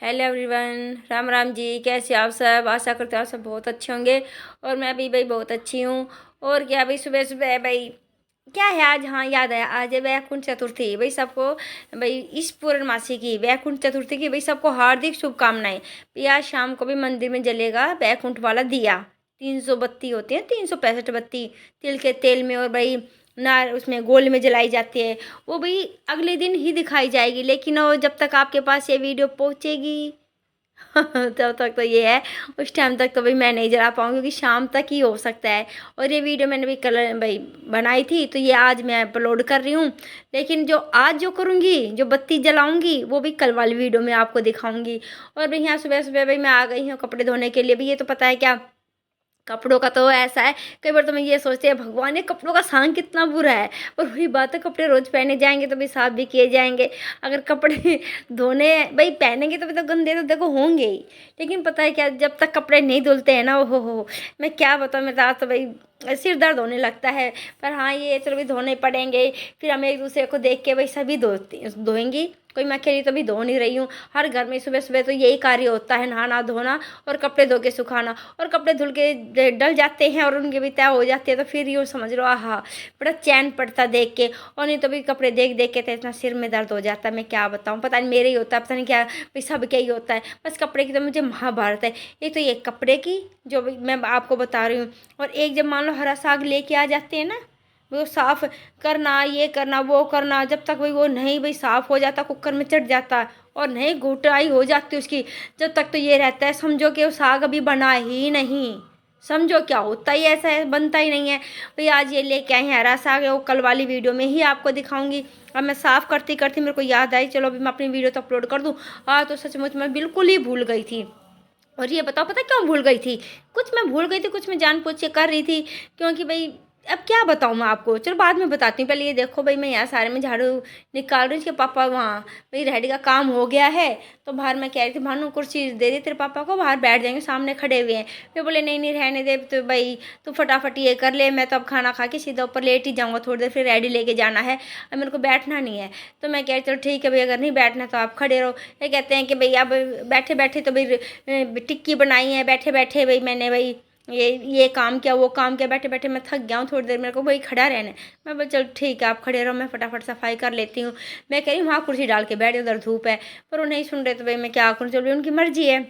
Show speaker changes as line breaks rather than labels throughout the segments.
Hello everyone, Ram Ram ji. कैसे आप सब? आशा करते हैं आप सब बहुत अच्छे होंगे और मैं भी भाई बहुत अच्छी हूँ। और क्या भाई, सुबह सुबह भाई क्या है आज? हाँ, याद है आज है वैकुंठ चतुर्थी। भाई सबको, भाई इस पूर्णमासी की वैकुंठ चतुर्थी की भाई सबको हार्दिक शुभकामनाएं। भाई आज शाम को भी मंदिर में जलेगा वैकुंठ वाला दिया। 300 बत्ती होती है, 365 बत्ती तिल के तेल में, और भाई ना उसमें गोल में जलाई जाती है। वो भाई अगले दिन ही दिखाई जाएगी, लेकिन वो जब तक आपके पास ये वीडियो पहुंचेगी तब तक तो ये है, उस टाइम तक तो भाई मैं नहीं जला पाऊंगी, क्योंकि शाम तक ही हो सकता है। और ये वीडियो मैंने भी कल भाई बनाई थी, तो ये आज मैं अपलोड कर रही हूँ। लेकिन जो आज जो करूँगी, जो बत्ती जलाऊंगी, वो भी कल वाली वीडियो में आपको दिखाऊंगी। और भाई यहाँ सुबह सुबह भाई मैं आ गई हूँ कपड़े धोने के लिए। भी ये तो पता है क्या, कपड़ों का तो ऐसा है, कई बार तो मैं ये सोचती है भगवान, ये कपड़ों का सांग कितना बुरा है। पर वही बात है, कपड़े रोज पहने जाएंगे तो भी साफ भी किए जाएंगे। अगर कपड़े धोने भाई पहनेंगे तो भी तो गंदे तो देखो होंगे ही। लेकिन पता है क्या, जब तक कपड़े नहीं धुलते हैं ना, ओहो हो, मैं क्या बताऊँ, मेरा आज तो भाई सिर दर्द होने लगता है। पर हाँ, ये चलो भी धोने पड़ेंगे। फिर हम एक दूसरे को देख के भाई सभी धोएंगी। कोई मैं अकेली तो भी धो नहीं रही हूँ। हर घर में सुबह सुबह तो यही कार्य होता है, नहाना धोना और कपड़े धो के सुखाना। और कपड़े धुल के डल जाते हैं और उनके भी तय हो जाते हैं, तो फिर यूँ समझ लो, आहा, बड़ा चैन पड़ता देख के। और नहीं तो भी कपड़े देख देख के तो इतना सिर में दर्द हो जाता है, मैं क्या बताऊँ। पता नहीं मेरे ही होता है, पता नहीं क्या भाई, सब क्या ही होता है। बस कपड़े की तो मुझे महाभारत है। एक तो ये कपड़े की जो मैं आपको बता रही हूँ, और एक जब मान लो हरा साग लेके आ जाते हैं ना, वो साफ करना, ये करना वो करना, जब तक भाई वो नहीं भाई साफ हो जाता, कुकर में चढ़ जाता और नहीं घुटाई हो जाती उसकी, जब तक तो ये रहता है समझो कि वो साग अभी बना ही नहीं। समझो क्या होता ही ऐसा है, बनता ही नहीं है। भाई आज ये लेके आए हैं हरा साग, वो कल वाली वीडियो में ही आपको दिखाऊंगी। अब मैं साफ करती करती मेरे को याद आई, चलो अभी मैं अपनी वीडियो तो अपलोड कर दूँ। तो सचमुच मैं बिल्कुल ही भूल गई थी। और ये बताओ पता क्यों भूल गई थी? कुछ मैं भूल गई थी, कुछ मैं जान पूछ के कर रही थी। क्योंकि भाई अब क्या बताऊँ मैं आपको, चलो बाद में बताती हूँ। पहले ये देखो भाई, मैं यहाँ सारे में झाड़ू निकाल रही हूँ। इसके पापा वहाँ भाई रेडी का काम हो गया है, तो बाहर मैं कह रही थी भानु कुर्सी दे दी तेरे पापा को, बाहर बैठ जाएंगे, सामने खड़े हुए हैं। वे बोले नहीं नहीं रहने दे, तो भाई तू फटाफट ये कर ले, मैं तो अब खाना खा के सीधा ऊपर लेट ही जाऊँगा, थोड़ी देर फिर रेडी लेके जाना है, अब मेरे को बैठना नहीं है। तो मैं कह रही चलो ठीक है भाई, अगर नहीं बैठना तो आप खड़े रहो। ये कहते हैं कि भाई अब बैठे बैठे तो भाई टिक्की बनाई है, बैठे बैठे भाई मैंने भाई ये काम किया वो काम किया, बैठे बैठे मैं थक गया हूँ, थोड़ी देर मेरे को भाई खड़ा रहना है। मैं बोल चल ठीक है आप खड़े रहो, मैं फटाफट सफाई कर लेती हूँ। मैं कह रही हूँ वहाँ कुर्सी डाल के बैठ, उधर धूप है। पर वो नहीं सुन रहे, तो भाई मैं क्या करूँ, चलो उनकी मर्जी है।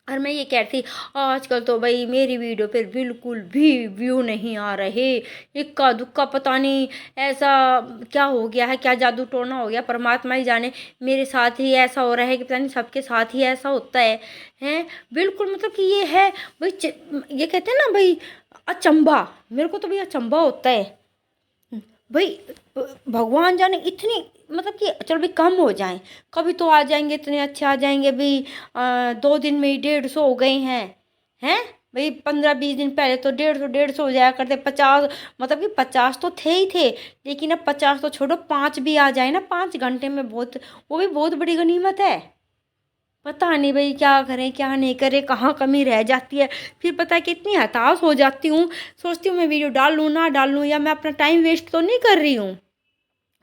और मैं ये कह रही थी, आजकल तो भाई मेरी वीडियो पर बिल्कुल भी व्यू नहीं आ रहे, इक्का दुक्का पता नहीं ऐसा क्या हो गया है, क्या जादू टोना हो गया, परमात्मा ही जाने। मेरे साथ ही ऐसा हो रहा है कि पता नहीं सबके साथ ही ऐसा होता है। हैं, बिल्कुल मतलब कि ये है भाई, ये कहते हैं ना भाई, अचंभा। मेरे को तो भाई अचंभा होता है भाई। भगवान जाने इतनी, मतलब कि चलो भी कम हो जाए, कभी तो आ जाएंगे इतने अच्छे आ जाएंगे भी। 2 दिन में ही 150 हो गए हैं भाई। 15-20 दिन पहले तो 150 हो जाया करते, 50, मतलब कि 50 तो थे ही थे। लेकिन अब 50 तो छोड़ो, 5 भी आ जाए ना 5 घंटे में, बहुत, वो भी बहुत बड़ी गनीमत है। पता नहीं भाई क्या करें क्या नहीं करें, कहाँ कमी रह जाती है। फिर पता है कितनी हताश हो जाती हूँ, सोचती हूँ मैं वीडियो डाल लूँ ना डाल लूँ, या मैं अपना टाइम वेस्ट तो नहीं कर रही हूँ।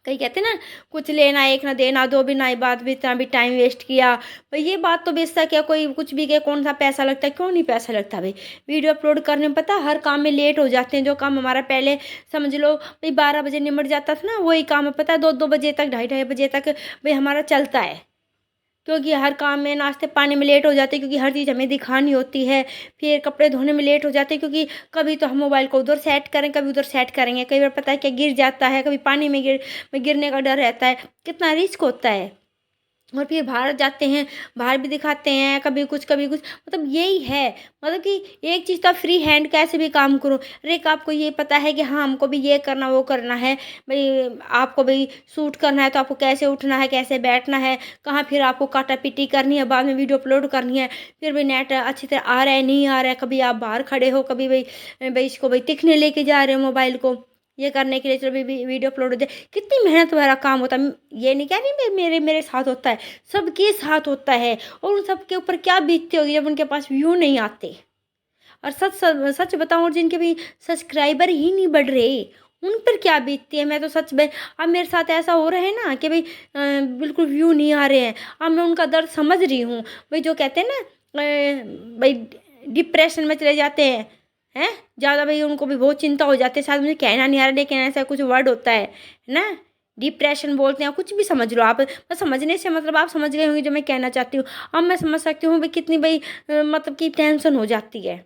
कहीं कहते ना, कुछ लेना एक ना देना दो, भी ना बात भी इतना भी टाइम वेस्ट किया। भाई ये बात तो बेशक है, कोई कुछ भी कहे, कौन सा पैसा लगता है, क्यों नहीं पैसा लगता भाई। वीडियो अपलोड करने में पता है, हर काम में लेट हो जाते हैं। जो काम हमारा पहले समझ लो भाई 12 बजे निमट जाता था ना, वही काम है पता है 2-2 बजे तक, 2:30-2:30 बजे तक भाई हमारा चलता है। क्योंकि हर काम में नाश्ते पानी में लेट हो जाते हैं, क्योंकि हर चीज़ हमें दिखानी होती है। फिर कपड़े धोने में लेट हो जाते हैं, क्योंकि कभी तो हम मोबाइल को उधर सेट करें, कभी उधर सेट करेंगे, कई बार पता है क्या गिर जाता है, कभी पानी में गिरने का डर रहता है, कितना रिस्क होता है। और फिर बाहर जाते हैं, बाहर भी दिखाते हैं, कभी कुछ मतलब यही है। मतलब कि एक चीज़ तो फ्री हैंड कैसे भी काम करो। अरे एक आपको ये पता है कि हाँ हमको भी ये करना वो करना है भाई, आपको भाई सूट करना है तो आपको कैसे उठना है, कैसे बैठना है, कहाँ फिर आपको काटा पिटी करनी है, बाद में वीडियो अपलोड करनी है। फिर भाई नेट अच्छी तरह आ रहा है नहीं आ रहा है, कभी आप बाहर खड़े हो, कभी भाई भाई इसको भाई दिखने लेके जा रहे हो मोबाइल को, ये करने के लिए चलो वीडियो अपलोड हो जाए। कितनी मेहनत वाला काम होता है। ये नहीं कह रही मैं, मेरे मेरे साथ होता है, सबके साथ होता है। और उन सबके ऊपर क्या बीतती होगी जब उनके पास व्यू नहीं आते। और सच सच बताऊं, और जिनके भी सब्सक्राइबर ही नहीं बढ़ रहे, उन पर क्या बीतती है। मैं तो सच में अब मेरे साथ ऐसा हो रहा है ना कि भाई बिल्कुल व्यू नहीं आ रहे हैं। अब मैं उनका दर्द समझ रही हूँ। भाई जो कहते हैं ना भाई डिप्रेशन में चले जाते हैं ज़्यादा, भाई उनको भी बहुत चिंता हो जाती है। शायद मुझे कहना नहीं आ रहा लेकिन ऐसा कुछ वर्ड होता है ना, डिप्रेशन बोलते हैं, कुछ भी समझ लो आप। बस समझने से मतलब आप समझ गए होंगे जो मैं कहना चाहती हूँ। अब मैं समझ सकती हूँ भाई कितनी भाई मतलब कि टेंशन हो जाती है।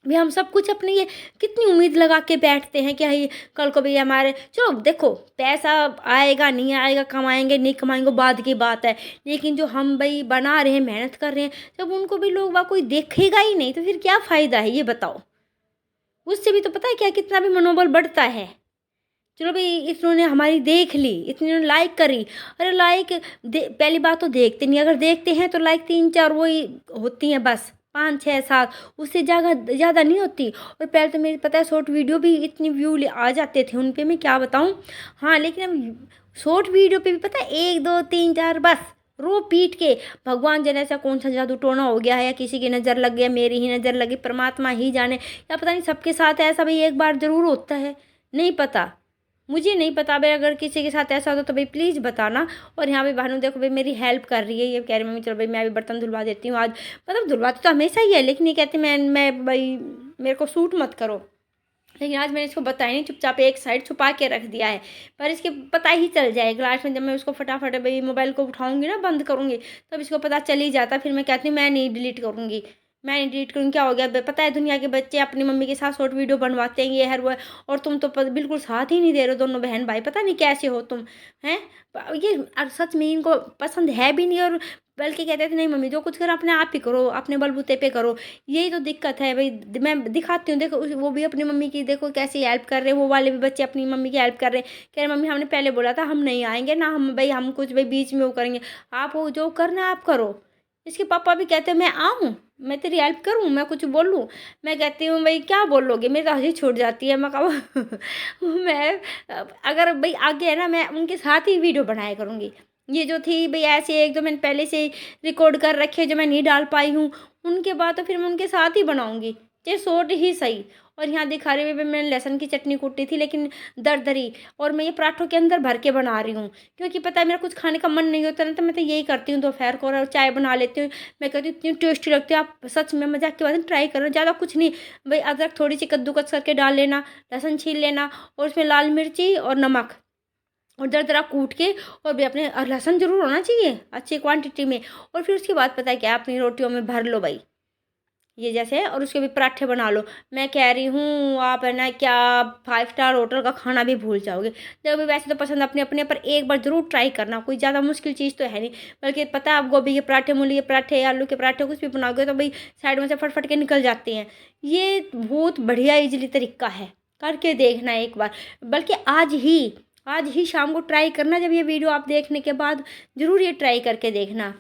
भी हम सब कुछ अपनी ये कितनी उम्मीद लगा के बैठते हैं कि ये कल को भी हमारे, चलो देखो पैसा आएगा नहीं आएगा, कमाएंगे नहीं कमाएंगे वो बाद की बात है। लेकिन जो हम भाई बना रहे हैं, मेहनत कर रहे हैं, जब उनको भी लोग वाह कोई देखेगा ही नहीं तो फिर क्या फ़ायदा है ये बताओ। उससे भी तो पता है क्या कितना भी मनोबल बढ़ता है। चलो भाई इन्होंने हमारी देख ली, इतने लाइक करी। अरे लाइक पहली बात तो देखते नहीं, अगर देखते हैं तो लाइक 3-4 वही होती हैं बस, 5-6-7, उससे ज़्यादा ज़्यादा नहीं होती। और पहले तो मेरे पता है शॉर्ट वीडियो भी इतनी व्यू आ जाते थे उन पे, मैं क्या बताऊँ। हाँ लेकिन अब शॉर्ट वीडियो पे भी पता है 1-2-3-4 बस रो पीट के, भगवान जाने ऐसा कौन सा जादू टोना हो गया है, या किसी की नज़र लग गया, मेरी ही नज़र लगी, परमात्मा ही जाने, या पता नहीं सबके साथ ऐसा भाई एक बार ज़रूर होता है, नहीं पता। मुझे नहीं पता भाई, अगर किसी के साथ ऐसा होता तो भाई प्लीज़ बताना। और यहाँ पे भानु देखो भाई मेरी हेल्प कर रही है, ये कह रही मम्मी चलो भाई मैं भी बर्तन धुलवा देती हूँ आज। मतलब धुलवाती तो हमेशा ही है लेकिन ये कहती मैं भाई मेरे को सूट मत करो। लेकिन आज मैंने इसको बताया नहीं, चुपचाप एक साइड छुपा के रख दिया है। पर इसके पता ही चल जाएगा लास्ट में, जब मैं उसको फटाफट भाई मोबाइल को उठाऊंगी ना, बंद करूंगी, तब इसको पता चल ही जाता। फिर मैं कहती हूँ मैं नहीं डिलीट करूंगी, मैं नहीं डिलीट करूँगी, क्या हो गया पता है दुनिया के बच्चे अपनी मम्मी के साथ शॉर्ट वीडियो बनवाते हैं, ये है वो है। और तुम तो बिल्कुल साथ ही नहीं दे रहे हो, दोनों बहन भाई पता नहीं कैसे हो तुम हैं। ये और सच में इनको पसंद है भी नहीं, और बल्कि कहते थे नहीं मम्मी जो कुछ करो अपने आप ही करो, अपने बलबूते पे करो। यही तो दिक्कत है भाई। मैं दिखाती हूँ देखो वो भी अपनी मम्मी की देखो कैसी हेल्प कर रहे हैं, वो वाले भी बच्चे अपनी मम्मी की हेल्प कर रहे हैं। कह रहे मम्मी हमने पहले बोला था हम नहीं आएंगे ना, हम भाई हम कुछ भाई बीच में वो करेंगे, आप वो जो करना आप करो। इसके पापा भी कहते हैं मैं आऊँ, मैं तेरी हेल्प करूँ, मैं कुछ बोलूँ। मैं कहती हूँ भाई क्या बोलोगे, मेरी तो हंसी छूट जाती है। मैं कहा मैं अगर भाई आगे है ना मैं उनके साथ ही वीडियो बनाया करूँगी। ये जो थी भाई ऐसे एक दो मैंने पहले से रिकॉर्ड कर रखे जो मैं नहीं डाल पाई हूँ, उनके बाद तो फिर मैं उनके साथ ही बनाऊँगी, चाहे शॉर्ट ही सही। और यहाँ दिखा रही हुई मैंने लहसुन की चटनी कूटी थी लेकिन दरदरी, और मैं ये पराठों के अंदर भर के बना रही हूँ, क्योंकि पता है मेरा कुछ खाने का मन नहीं होता ना, तो मैं तो यही करती हूँ दोपहर को, और चाय बना लेती हूँ। मैं कहती हूँ इतनी टेस्टी लगती है, आप सच में मजाक की बात नहीं ट्राई करो। ज़्यादा कुछ नहीं भाई, अदरक थोड़ी सी कद्दूकस करके डाल लेना, लहसुन छील लेना, और उसमें लाल मिर्ची और नमक और दरदरा कूट के, और भी अपने और लहसुन जरूर होना चाहिए अच्छी क्वांटिटी में। और फिर उसके बाद पता है क्या, अपनी रोटियों में भर लो भाई ये जैसे है, और उसके भी पराठे बना लो। मैं कह रही हूँ आप है ना क्या 5 स्टार होटल का खाना भी भूल जाओगे। देखो भी वैसे तो पसंद अपने अपने, पर एक बार जरूर ट्राई करना, कोई ज़्यादा मुश्किल चीज़ तो है नहीं। बल्कि पता है आप गोभी के पराठे, मूली के पराठे, आलू के पराठे कुछ भी बनाओगे तो भाई साइड में से फट के निकल जाते हैं। ये बहुत बढ़िया इजली तरीका है, करके देखना एक बार। बल्कि आज ही शाम को ट्राई करना, जब ये वीडियो आप देखने के बाद ज़रूर ये ट्राई करके देखना,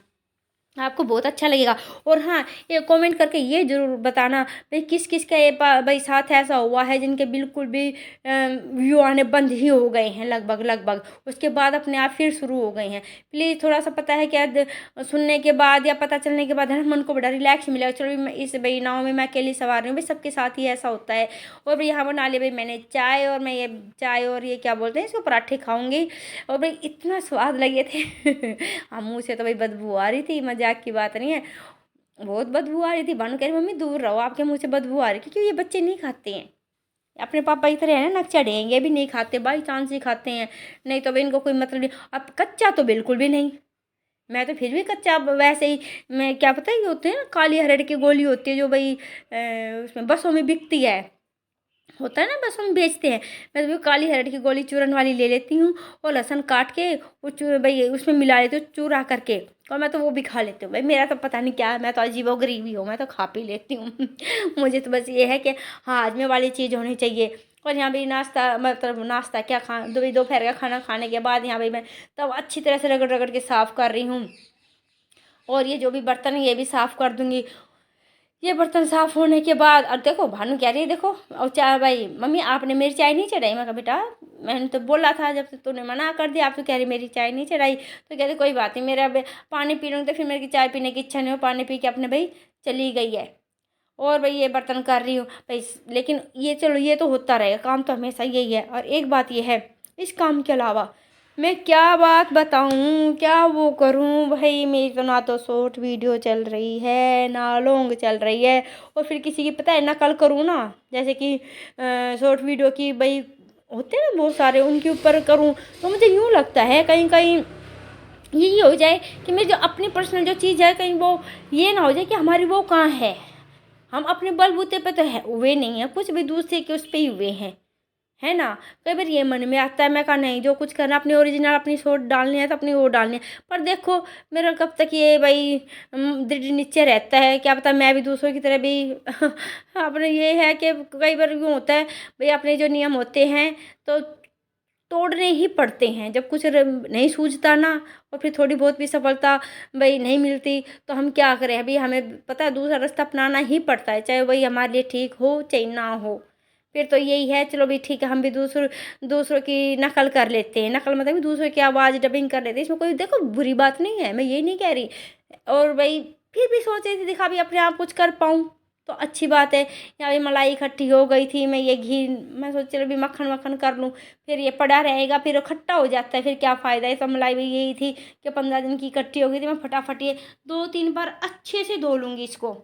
आपको बहुत अच्छा लगेगा। और हाँ ये कमेंट करके ये ज़रूर बताना भाई किस किस का ये भाई साथ ऐसा हुआ है जिनके बिल्कुल भी व्यू आने बंद ही हो गए हैं, लगभग लगभग उसके बाद अपने आप फिर शुरू हो गए हैं। प्लीज़ थोड़ा सा पता है क्या सुनने के बाद या पता चलने के बाद है ना मन को बड़ा रिलैक्स मिलेगा। चलो मैं इस भाई नाव में मैं अकेली सवार रही हूँ भाई, सबके साथ ही ऐसा होता है। और भाई यहाँ बना लिया भाई मैंने चाय, और मैं ये चाय और ये क्या बोलते हैं इसको पराठे खाऊंगी। और भाई इतना स्वाद लगे थे हाँ मुँह से तो भाई बदबू आ रही थी, मजाक की बात नहीं है, बहुत बदबू आ रही थी। भानु कह रही मम्मी दूर रहो आपके मुंह से बदबू आ रही, क्योंकि ये बच्चे नहीं खाते हैं अपने पापा की तरह है ना, नक्शा ढेंगे भी नहीं खाते, बाई चांस ही खाते हैं, नहीं तो भाई इनको कोई मतलब नहीं। अब कच्चा तो बिल्कुल भी नहीं, मैं तो फिर भी कच्चा वैसे ही, मैं क्या पता ही होते हैं ना काली हरड़ की गोली होती है जो भाई उसमें बसों में बिकती है, होता है ना बस हम बेचते हैं। मैं तो वो काली हरड़ की गोली चूरन वाली ले लेती हूँ, और लहसुन काट के वो भाई उसमें मिला लेती हूँ चूरा करके, और मैं तो वो भी खा लेती हूँ भाई। मेरा तो पता नहीं क्या है, मैं तो अजीबोगरीब ही हूँ, मैं तो खा पी लेती हूँ मुझे तो बस ये है कि हाँ हाजमे वाली चीज़ होनी चाहिए। और यहाँ भी नाश्ता, मतलब नाश्ता क्या खा दोपहर का खाना खाने के बाद यहाँ भी मैं तब अच्छी तरह से रगड़ रगड़ के साफ़ कर रही हूँ। और ये जो भी बर्तन है ये भी साफ़ कर दूँगी। ये बर्तन साफ होने के बाद, और देखो भानु कह रही है देखो, और चाय भाई मम्मी आपने मेरी चाय नहीं चढ़ाई। मैं कहा बेटा मैंने तो बोला था, जब तूने मना कर दिया आप तो कह रही मेरी चाय नहीं चढ़ाई। तो कह रही कोई बात नहीं, मेरा अब पानी पी लूँगी तो फिर मेरी चाय पीने की इच्छा नहीं हो, पानी पी के अपने भाई चली गई है। और भाई ये बर्तन कर रही हूँ भाई। लेकिन ये चलो ये तो होता रहेगा, काम तो हमेशा यही है। और एक बात ये है, इस काम के अलावा मैं क्या बात बताऊँ, क्या वो करूँ भाई। मेरी तो ना तो शॉर्ट वीडियो चल रही है ना लॉन्ग चल रही है। और फिर किसी की पता है नकल करूँ ना, जैसे कि शॉर्ट वीडियो की भाई होते हैं ना बहुत सारे, उनके ऊपर करूँ तो मुझे यूँ लगता है कहीं कहीं यही हो जाए कि मेरी जो अपनी पर्सनल जो चीज़ है कहीं वो ये ना हो जाए कि हमारी वो कहाँ है। हम अपने बलबूते पे तो है हुए नहीं है, कुछ भी दूसरे के उस पे ही हुए हैं, है ना। कई बार ये मन में आता है, मैं कहा नहीं, जो कुछ करना अपनी ओरिजिनल अपनी सोच डालनी है तो अपनी वो डालनी है। पर देखो मेरा कब तक ये भाई दृढ़ निश्चय रहता है, क्या पता मैं भी दूसरों की तरह भी अपने ये है कि कई बार यूँ होता है भाई, अपने जो नियम होते हैं तो तोड़ने ही पड़ते हैं जब कुछ नहीं सूझता ना। और फिर थोड़ी बहुत भी सफलता भाई नहीं मिलती तो हम क्या करें, अभी हमें पता है दूसरा रास्ता अपनाना ही पड़ता है, चाहे वही हमारे लिए ठीक हो चाहे ना हो। फिर तो यही है, चलो भी ठीक है, हम भी दूसरों की नकल कर लेते हैं। नकल मतलब कि दूसरों की आवाज़ डबिंग कर लेते हैं, इसमें कोई देखो बुरी बात नहीं है, मैं ये नहीं कह रही। और भाई फिर भी सोच रही थी दिखा भी अपने आप कुछ कर पाऊँ तो अच्छी बात है। यहाँ भी मलाई इकट्ठी हो गई थी, मैं ये घी मैं सोच चलो भी मक्खन वक्खन कर लूँ, फिर ये पड़ा रहेगा फिर वो खट्टा हो जाता है, फिर क्या फ़ायदा है। तो मलाई भी यही थी कि 15 दिन की इकट्ठी हो गई थी, मैं फटाफट ये 2-3 बार अच्छे से धो लूँगी इसको,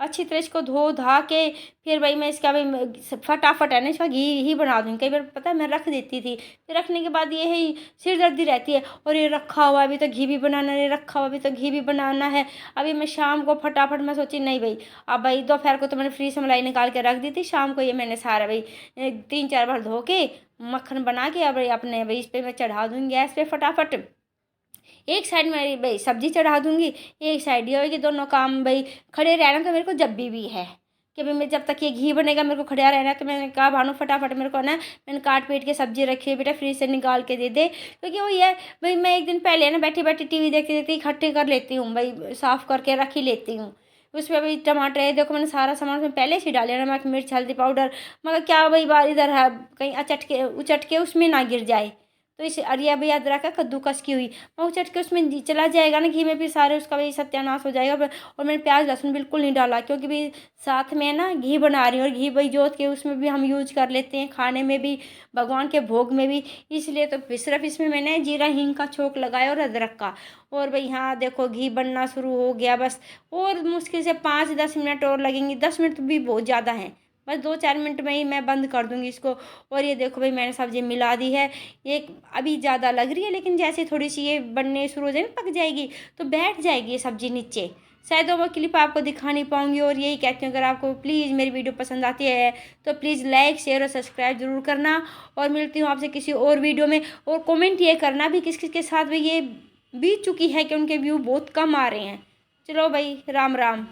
अच्छी तरह इसको धो धा के फिर भाई मैं इसका भाई फटाफट है ना इसका घी ही बना दूँगी। कई बार पता है मैं रख देती थी, फिर रखने के बाद ये है सिरदर्दी रहती है, और ये रखा हुआ अभी तो घी भी बनाना है, रखा हुआ अभी तो घी भी बनाना है। अभी मैं शाम को फटाफट मैं सोची नहीं भाई, अब भाई दोपहर को तो मैंने फ्रीज से मलाई निकाल के रख दी थी, शाम को ये मैंने सारा भाई 3-4 बार धो के मक्खन बना के अब भाई अपने भाई इस पर मैं चढ़ा दूँगी गैस पे फटाफट। एक साइड मेरी भाई सब्जी चढ़ा दूंगी, एक साइड ये होगी, दोनों काम भाई खड़े रहना तो मेरे को जब भी है कि भाई मैं जब तक ये घी बनेगा मेरे को खड़ा रहना है। तो मैंने कहा भानु फटाफट मेरे को ना, मैंने काट पीट के सब्जी रखी है बेटा फ्रीज से निकाल के दे दे, क्योंकि वो ये भाई मैं एक दिन पहले ना बैठी बैठी टीवी देखते देखते इकट्ठे कर लेती हूँ भाई, साफ करके रख ही लेती हूँ। उसमें भाई टमाटर है देखो मैंने सारा सामान उसमें पहले से डाल दिया, नमक मिर्च हल्दी पाउडर, मगर क्या भाई बार इधर है कहीं अचट के उचट के उसमें ना गिर जाए। तो इसे अरिया भी अदरक का कद्दूकस की हुई वो चट के उसमें चला जाएगा ना घी में, फिर सारे उसका भाई सत्यानाश हो जाएगा। और मैंने प्याज लहसुन बिल्कुल नहीं डाला, क्योंकि भाई साथ में ना घी बना रही हूँ, और घी भाई जोत के उसमें भी हम यूज कर लेते हैं, खाने में भी भगवान के भोग में भी। इसलिए तो सिर्फ इसमें मैंने जीरा हींग का छोंक लगाया और अदरक का। और भाई हाँ देखो घी बनना शुरू हो गया बस, और मुश्किल से 5-10 मिनट और लगेंगे, 10 मिनट भी बहुत ज़्यादा हैं, बस 2-4 मिनट में ही मैं बंद कर दूंगी इसको। और ये देखो भाई मैंने सब्जी मिला दी है, ये अभी ज़्यादा लग रही है लेकिन जैसे थोड़ी सी ये बनने शुरू हो जाए पक जाएगी तो बैठ जाएगी ये सब्जी नीचे। शायद वो क्लिप आपको दिखा नहीं पाऊंगी। और यही कहती हूँ अगर आपको प्लीज़ मेरी वीडियो पसंद आती है तो प्लीज़ लाइक शेयर और सब्सक्राइब जरूर करना। और मिलती हूँ आपसे किसी और वीडियो में। और कमेंट ये करना भी किस किस के साथ भी ये बीत चुकी है कि उनके व्यू बहुत कम आ रहे हैं। चलो भाई राम राम।